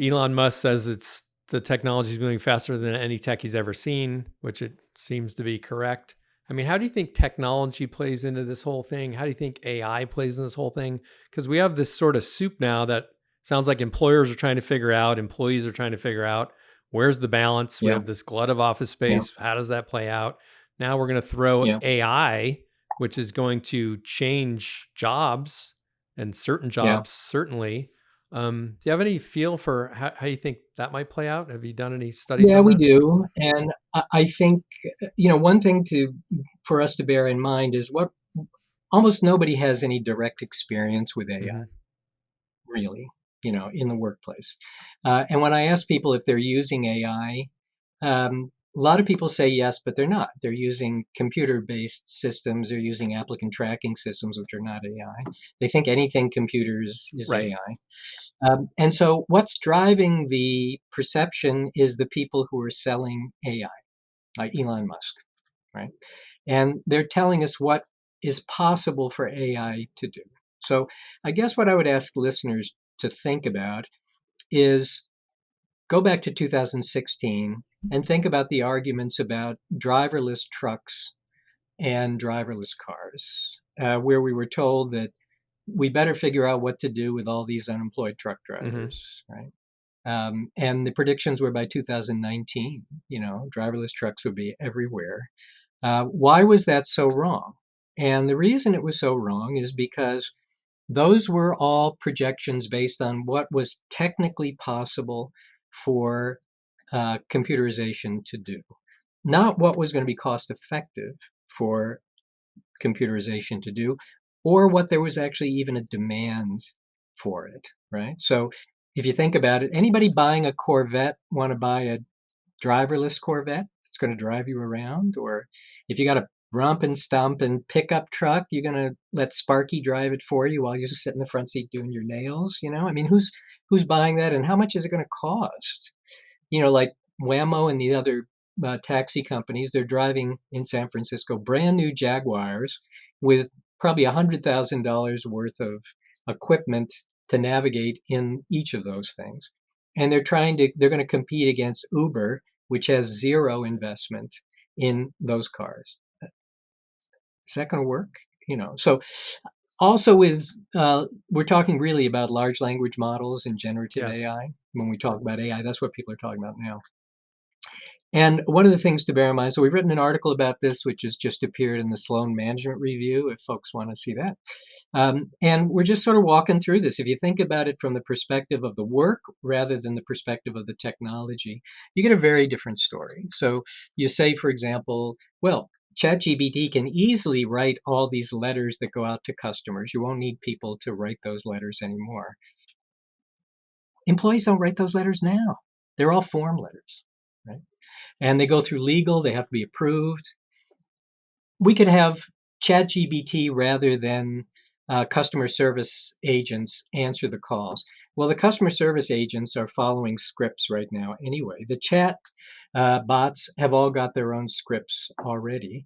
Elon Musk says the technology is moving faster than any tech he's ever seen, which it seems to be correct. I mean, how do you think technology plays into this whole thing? How do you think AI plays in this whole thing? Because we have this sort of soup now that sounds like employers are trying to figure out, employees are trying to figure out where's the balance. We Yeah, have this glut of office yeah, space. How does that play out? Now we're going to throw yeah, AI, which is going to change jobs and certain yeah. jobs, certainly. Do you have any feel for how you think that might play out? Have you done any studies Yeah, on we that? do. And I think, one thing for us to bear in mind is what almost nobody has any direct experience with AI, Hmm. really, in the workplace. And when I ask people if they're using AI, a lot of people say yes, but they're not. They're using computer-based systems. They're using applicant tracking systems, which are not AI. They think anything computers is Right. AI. And so what's driving the perception is the people who are selling AI, like Elon Musk, right? And they're telling us what is possible for AI to do. So I guess what I would ask listeners to think about is go back to 2016 and think about the arguments about driverless trucks and driverless cars, where we were told that we better figure out what to do with all these unemployed truck Hmm. drivers, right? And the predictions were by 2019, driverless trucks would be everywhere. Why was that so wrong? And the reason it was so wrong is because those were all projections based on what was technically possible for computerization to do, not what was going to be cost effective for computerization to do, or what there was actually even a demand for it, right? So if you think about it, anybody buying a Corvette want to buy a driverless Corvette that's going to drive you around? Or if you got a rump and stump and pickup truck, you're going to let Sparky drive it for you while you just sit in the front seat doing your nails? I mean, who's buying that, and how much is it going to cost? Like Waymo and the other taxi companies, they're driving in San Francisco brand new Jaguars with probably $100,000 worth of equipment to navigate in each of those things. And they're going to compete against Uber, which has zero investment in those cars. Is that going to work? So also we're talking really about large language models and generative Yes. AI. when we talk about AI. That's what people are talking about now. And one of the things to bear in mind, so we've written an article about this, which has just appeared in the Sloan Management Review, if folks want to see that. And we're just sort of walking through this. If you think about it from the perspective of the work rather than the perspective of the technology, you get a very different story. So you say, for example, well, ChatGPT can easily write all these letters that go out to customers. You won't need people to write those letters anymore. Employees don't write those letters now. They're all form letters, right? And they go through legal, they have to be approved. We could have ChatGPT rather than customer service agents answer the calls. Well, the customer service agents are following scripts right now anyway. The chat bots have all got their own scripts already.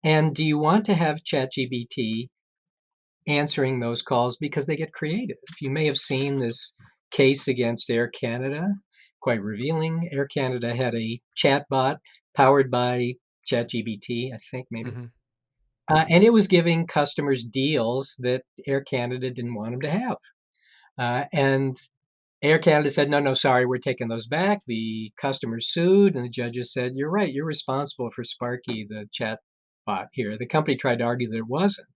And do you want to have ChatGPT answering those calls because they get creative? You may have seen this case against Air Canada, quite revealing. Air Canada had a chat bot powered by ChatGPT, I think maybe. Mm-hmm. And it was giving customers deals that Air Canada didn't want them to have. And Air Canada said, no, sorry, we're taking those back. The customers sued, and the judges said, you're right, you're responsible for Sparky, the chat bot here. The company tried to argue that it wasn't,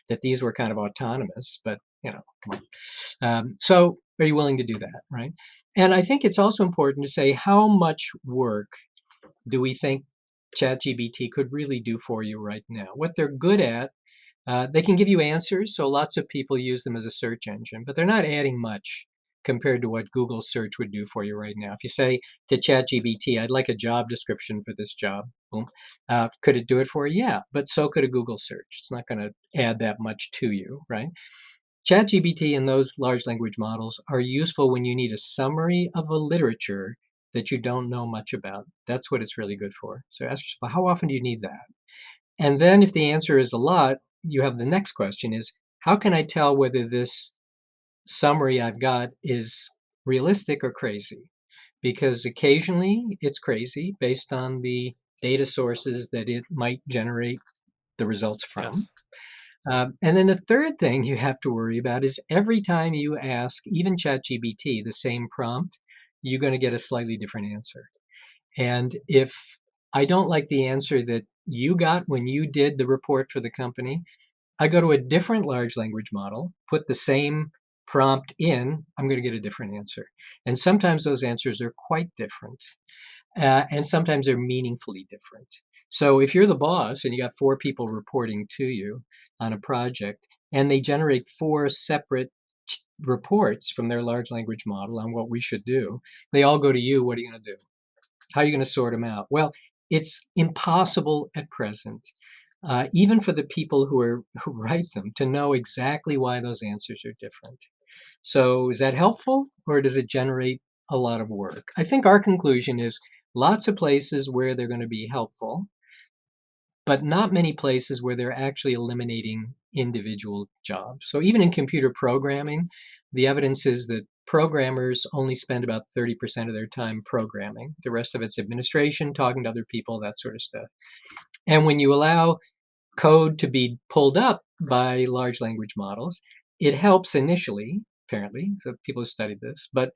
that these were kind of autonomous, but, come on. So are you willing to do that, right? And I think it's also important to say how much work do we think ChatGPT could really do for you right now? What they're good at, they can give you answers, so lots of people use them as a search engine, but they're not adding much compared to what Google search would do for you right now. If you say to ChatGPT, I'd like a job description for this job, boom, could it do it for you? Yeah, but so could a Google search. It's not going to add that much to you, right? ChatGPT and those large language models are useful when you need a summary of a literature that you don't know much about. That's what it's really good for. So ask yourself, how often do you need that? And then if the answer is a lot, you have the next question is, how can I tell whether this summary I've got is realistic or crazy? Because occasionally it's crazy based on the data sources that it might generate the results from. Yes. And then the third thing you have to worry about is every time you ask even ChatGPT the same prompt, you're going to get a slightly different answer. And if I don't like the answer that you got when you did the report for the company, I go to a different large language model, put the same prompt in, I'm going to get a different answer. And sometimes those answers are quite different. And sometimes they're meaningfully different. So if you're the boss and you got 4 people reporting to you on a project, and they generate 4 separate reports from their large language model on what we should do, they all go to you. What are you going to do? How are you going to sort them out? Well, it's impossible at present, even for the people who write them, to know exactly why those answers are different. So is that helpful, or does it generate a lot of work? I think our conclusion is lots of places where they're going to be helpful, but not many places where they're actually eliminating individual jobs. So even in computer programming, the evidence is that programmers only spend about 30% of their time programming. The rest of it's administration, talking to other people, that sort of stuff. And when you allow code to be pulled up by large language models, it helps initially, apparently, so people have studied this, but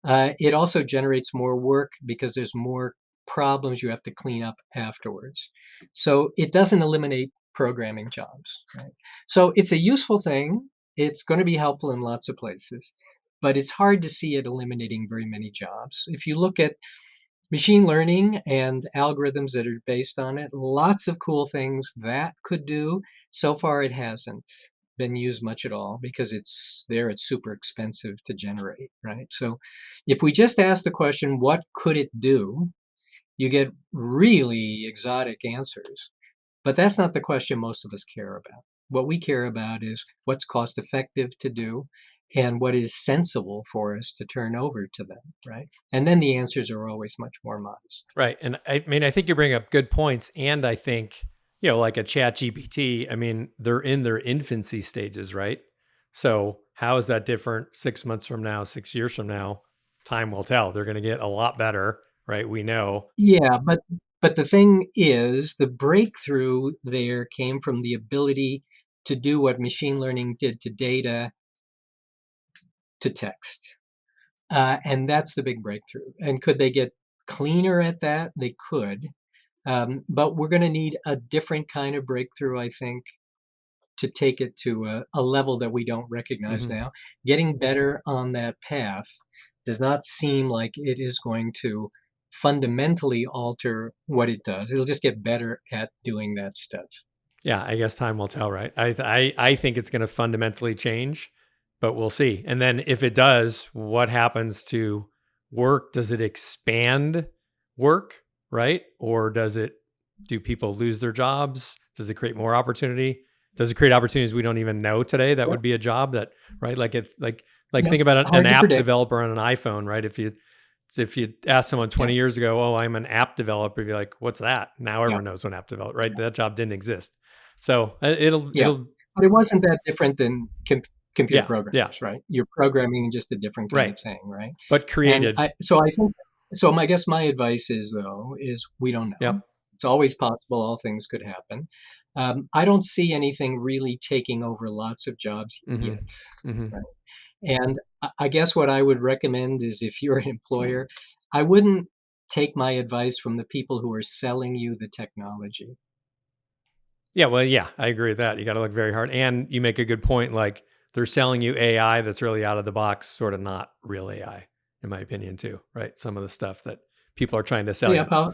it also generates more work because there's more problems you have to clean up afterwards. So it doesn't eliminate programming jobs, right? So it's a useful thing. It's going to be helpful in lots of places, but it's hard to see it eliminating very many jobs. If you look at machine learning and algorithms that are based on it, lots of cool things that could do. So far, it hasn't been used much at all because it's super expensive to generate, right? So if we just ask the question, what could it do? You get really exotic answers. But that's not the question most of us care about. What we care about is what's cost effective to do and what is sensible for us to turn over to them, right? And then the answers are always much more modest. Right. And I mean, I think you bring up good points. And I think, like a chat GPT, I mean, they're in their infancy stages, right? So how is that different 6 months from now, 6 years from now? Time will tell. They're going to get a lot better, right? We know. Yeah, but the thing is, the breakthrough there came from the ability to do what machine learning did to data to text. And that's the big breakthrough. And could they get cleaner at that? They could. But we're going to need a different kind of breakthrough, I think, to take it to a level that we don't recognize Hmm. now. Getting better on that path does not seem like it is going to fundamentally alter what it does. It'll just get better at doing that stuff. Yeah, I guess time will tell, right? I think it's going to fundamentally change, but we'll see. And then if it does, what happens to work? Does it expand work, right? Or do people lose their jobs? Does it create more opportunity? Does it create opportunities we don't even know today that Yep. would be a job that, right? Like Yep. think about an Hard to app predict. developer on an iPhone, right? If you ask someone Yeah. 20 years ago, "Oh, I'm an app developer," you'd be like, "What's that?" Now Yeah. everyone knows what an app developer, right? Yeah. That job didn't exist. So it'll Yeah. it'll But it wasn't that different than computer yeah, yeah, programmers, right? You're programming just a different kind right. of thing, right? But And created. I think, so I guess my advice is, though, is we don't know. Yep. It's always possible, all things could happen. I don't see anything really taking over lots of jobs Hmm. yet, Hmm. right? And I guess what I would recommend is, if you're an employer, I wouldn't take my advice from the people who are selling you the technology. Yeah, well, yeah, I agree with that. You got to look very hard, and you make a good point. Like they're selling you AI that's really out of the box, sort of not real AI, in my opinion, too. Right? Some of the stuff that people are trying to sell Yeah, you.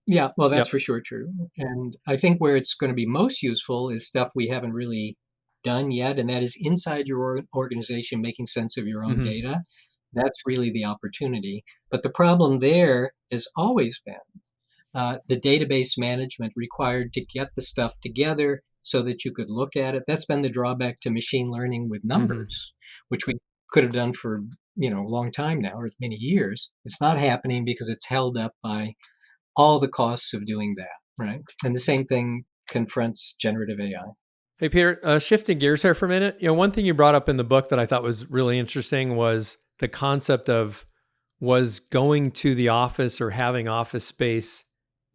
yeah, well, that's Yep. for sure true. And I think where it's going to be most useful is stuff we haven't really done yet, and that is inside your organization, making sense of your own Hmm. data. That's really the opportunity. But the problem there has always been the database management required to get the stuff together so that you could look at it. That's been the drawback to machine learning with Hmm. numbers, which we could have done for a long time now, or many years. It's not happening because it's held up by all the costs of doing that, right? And the same thing confronts generative AI. Hey, Peter, shifting gears here for a minute. One thing you brought up in the book that I thought was really interesting was the concept of was going to the office or having office space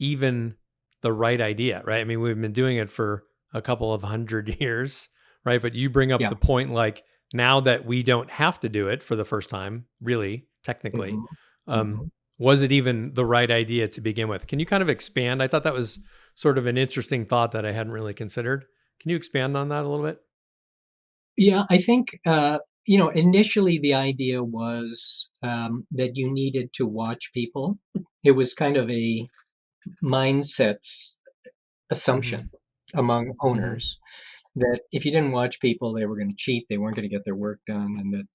even the right idea, right? I mean, we've been doing it for a couple of 100 years, right? But you bring up Yeah. the point like now that we don't have to do it for the first time, really, technically, Hmm. um, Hmm. was it even the right idea to begin with? Can you kind of expand? I thought that was sort of an interesting thought that I hadn't really considered. Can you expand on that a little bit? Yeah, I think, initially the idea was that you needed to watch people. It was kind of a mindset Hmm. assumption among Hmm. owners that if you didn't watch people, they were going to cheat, they weren't going to get their work done, and that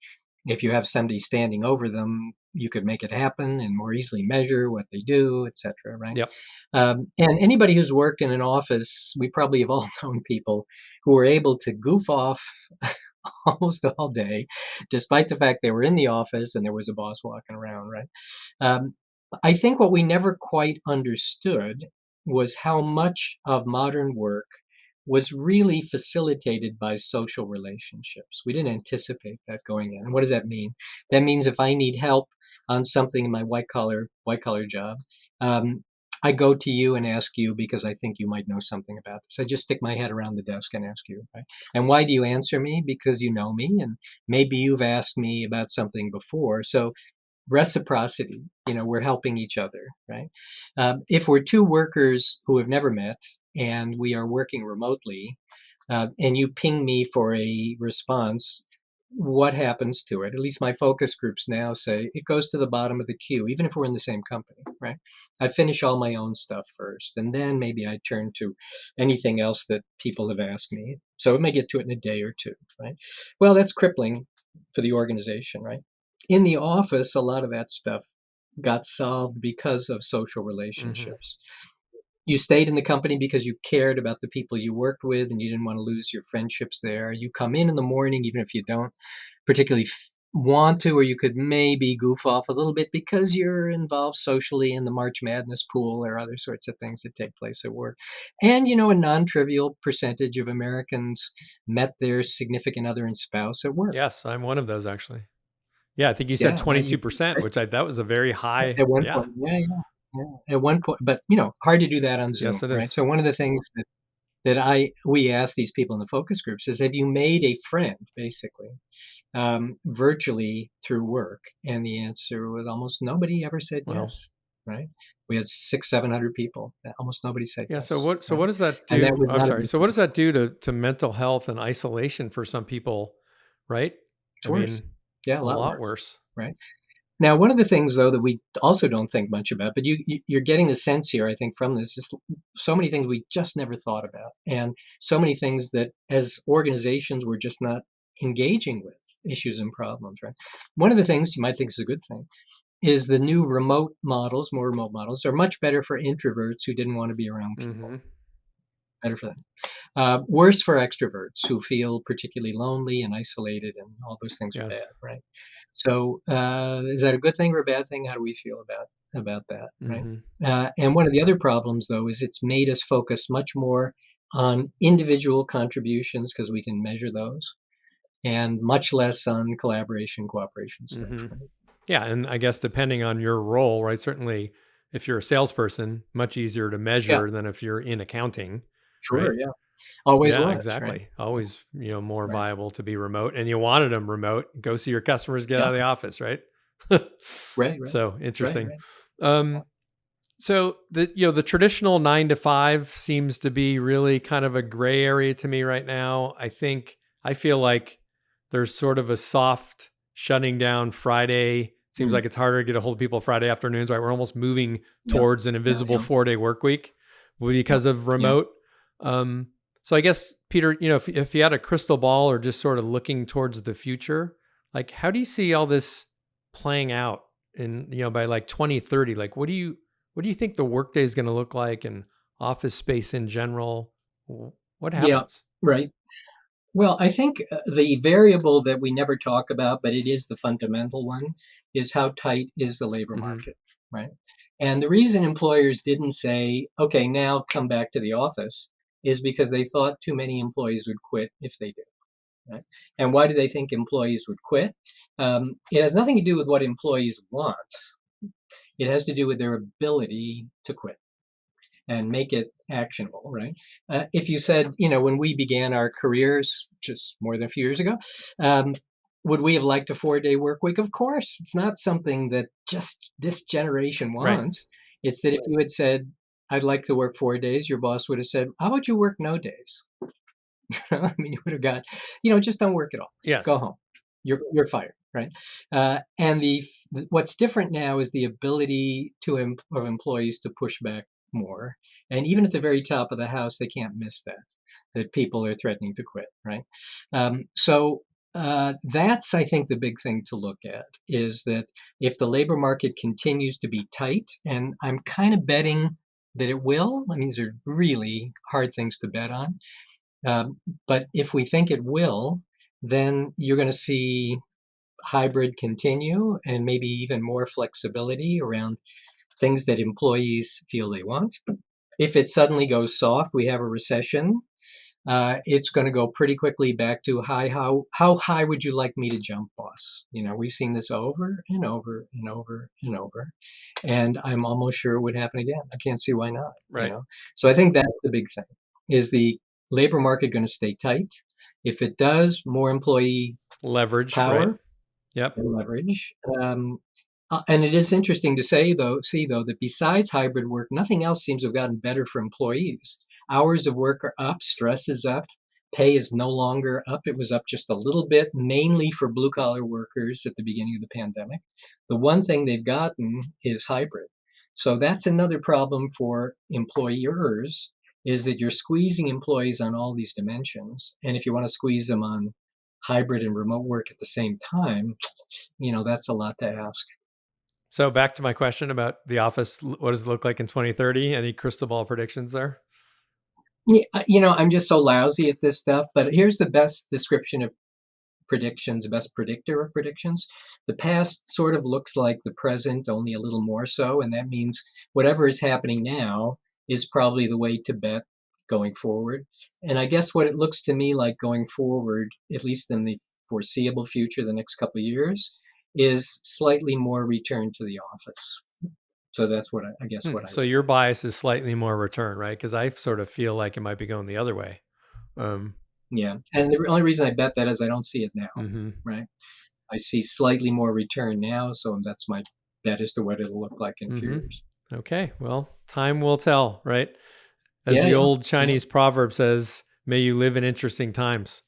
if you have somebody standing over them, you could make it happen and more easily measure what they do, etc. Right? Yep. And anybody who's worked in an office, we probably have all known people who were able to goof off almost all day, despite the fact they were in the office and there was a boss walking around. Right? Um, I think what we never quite understood was how much of modern work was really facilitated by social relationships. We didn't anticipate that going in. And what does that mean? That means if I need help on something in my white collar job, um, I go to you and ask you because I think you might know something about this. I just stick my head around the desk and ask you, right? And why do you answer me? Because you know me, and maybe you've asked me about something before. So reciprocity, we're helping each other, right? If we're two workers who have never met and we are working remotely, and you ping me for a response, what happens to it? At least my focus groups now say it goes to the bottom of the queue, even if we're in the same company, right? I finish all my own stuff first, and then maybe I turn to anything else that people have asked me. So it may get to it in a day or two, right? Well, that's crippling for the organization, right? In the office, a lot of that stuff got solved because of social Hmm. relationships. You stayed in the company because you cared about the people you worked with and you didn't want to lose your friendships there. You come in the morning, even if you don't particularly want to, or you could maybe goof off a little bit because you're involved socially in the March Madness pool or other sorts of things that take place at work. And, a non trivial percentage of Americans met their significant other and spouse at work. Yes, I'm one of those actually. Yeah, I think you said Yeah, right. 22%, which that was a very high. At one Yeah. point, yeah, yeah, yeah. At one point, but hard to do that on Zoom, Yes, it right? is. So one of the things that we ask these people in the focus groups is, have you made a friend, basically, virtually through work? And the answer was almost nobody ever said Well, yes, right? We had 700 people. Almost nobody said yeah. So yes, what? So right? what does that And that do? was I'm not a sorry. big So what thing. does that do to mental health and isolation for some people? Right. It's I worse. mean, Yeah, a a lot lot worse, worse. right? Now, one of the things though that we also don't think much about, but you're getting the sense here, I think, from this, just so many things we just never thought about, and so many things that as organizations we're just not engaging with issues and problems, right? One of the things you might think is a good thing is the new remote models, more remote models, are much better for introverts who didn't want to be around people. Mm-hmm. Better for them. Worse for extroverts who feel particularly lonely and isolated, and all those things are bad, Yes. right? So, is that a good thing or a bad thing? How do we feel about that, right? Mm-hmm. And one of the other problems, though, is it's made us focus much more on individual contributions because we can measure those, and much less on collaboration, cooperation stuff, Mm-hmm. right? Yeah, and I guess depending on your role, right? Certainly, if you're a salesperson, much easier to Yeah, measure than if you're in accounting, sure, right? yeah, always Yeah, was, right? exactly. Always, more Right. viable to be remote, and you wanted them remote. Go see your customers, get Yeah, out of the office, right? right, right, So right, interesting. right. Yeah. Um, so the traditional 9 to 5 seems to be really kind of a gray area to me right now. I feel like there's sort of a soft shutting down Friday. Seems Mm. like it's harder to get a hold of people Friday afternoons, right? We're almost moving Yep. towards an Yeah, invisible yeah, 4-day work week yeah, because of yeah. remote. Um, so I guess Peter, if you had a crystal ball or just sort of looking towards the future, like how do you see all this playing out in by like 2030? Like what do you think the workday is going to look like and office space in general? What Yeah, happens? right. Well, I think the variable that we never talk about, but it is the fundamental one, is how tight is the labor Hmm. market, right? And the reason employers didn't say, okay, now come back to the office is because they thought too many employees would quit if they did, right? And why do they think employees would quit? It has nothing to do with what employees want. It has to do with their ability to quit and make it actionable, right? If you said, when we began our careers just more than a few years ago, um, would we have liked a 4-day work week? Of course. It's not something that just this generation Right. wants. It's that if you had said, I'd like to work 4 days, your boss would have said, how about you work no days? I mean, you would have got, just don't work at all. Go Yes. home. You're fired, right? And what's different now is the ability of employees to push back more. And even at the very top of the house, they can't miss that people are threatening to quit, right? So that's, I think, the big thing to look at is that if the labor market continues to be tight, and I'm kind of betting that it will. I mean, these are really hard things to bet on. But if we think it will, then you're going to see hybrid continue and maybe even more flexibility around things that employees feel they want. If it suddenly goes soft, we have a recession, it's going to go pretty quickly back to high. How high would you like me to jump, boss? We've seen this over and over and over and over, and I'm almost sure it would happen again. I can't see why not. Right. So I think that's the big thing: is the labor market going to stay tight? If it does, more employee Leverage. Right. power Yep. and leverage. And it is interesting to see though that besides hybrid work, nothing else seems to have gotten better for employees. Hours of work are up, stress is up, pay is no longer up. It was up just a little bit, mainly for blue collar workers at the beginning of the pandemic. The one thing they've gotten is hybrid. So that's another problem for employers is that you're squeezing employees on all these dimensions. And if you want to squeeze them on hybrid and remote work at the same time, that's a lot to ask. So back to my question about the office. What does it look like in 2030? Any crystal ball predictions there? Yeah, I'm just so lousy at this stuff, but here's the best description of predictions, the best predictor of predictions. The past sort of looks like the present, only a little more so, and that means whatever is happening now is probably the way to bet going forward. And I guess what it looks to me like going forward, at least in the foreseeable future, the next couple of years, is slightly more return to the office. So that's what I guess what I So would your think. bias is slightly more return, right? Because I sort of feel like it might be going the other way. Um, Yeah. And the only reason I bet that is I don't see it now, Hmm. right? I see slightly more return now, so that's my bet as to what it'll look like in a few Hmm. years. Okay. Well, time will tell, right? As Yeah, the yeah, old yeah, Chinese proverb says, may you live in interesting times,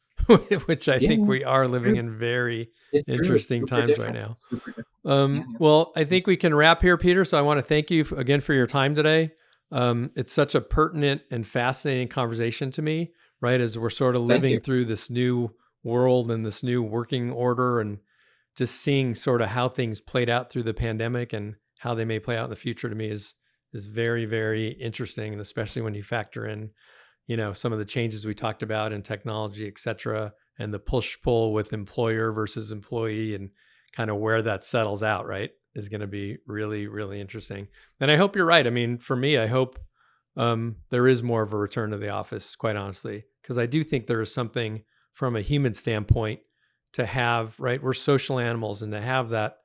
which I yeah, think yeah. we are It's living true. in very It's true. It's interesting super times right different. now. Super different. Yeah, yeah. Well, I think we can wrap here, Peter. So I want to thank you again for your time today. It's such a pertinent and fascinating conversation to me, right? As we're sort of Thank living you. through this new world and this new working order, and just seeing sort of how things played out through the pandemic and how they may play out in the future to me is very, very interesting. And especially when you factor in, some of the changes we talked about in technology, et cetera, and the push pull with employer versus employee and kind of where that settles out, right, is going to be really, really interesting. And I hope you're right. I mean, for me, I hope there is more of a return to the office, quite honestly, because I do think there is something from a human standpoint to have, right? We're social animals, and to have that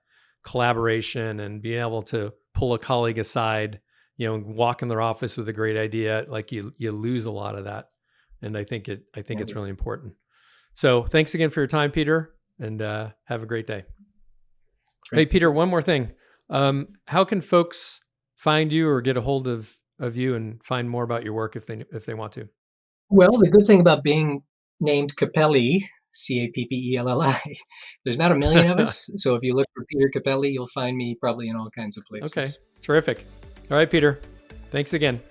collaboration and being able to pull a colleague aside, and walk in their office with a great idea, like you lose a lot of that. And I think Yeah, it's really important. So thanks again for your time, Peter, and have a great day. Hey, great. Thank Peter, you. one more thing. How can folks find you or get a hold of you and find more about your work if they want to? Well, the good thing about being named Capelli, Cappelli, there's not a million of us. So if you look for Peter Capelli, you'll find me probably in all kinds of Okay, places. terrific. All right, Peter. Thanks again.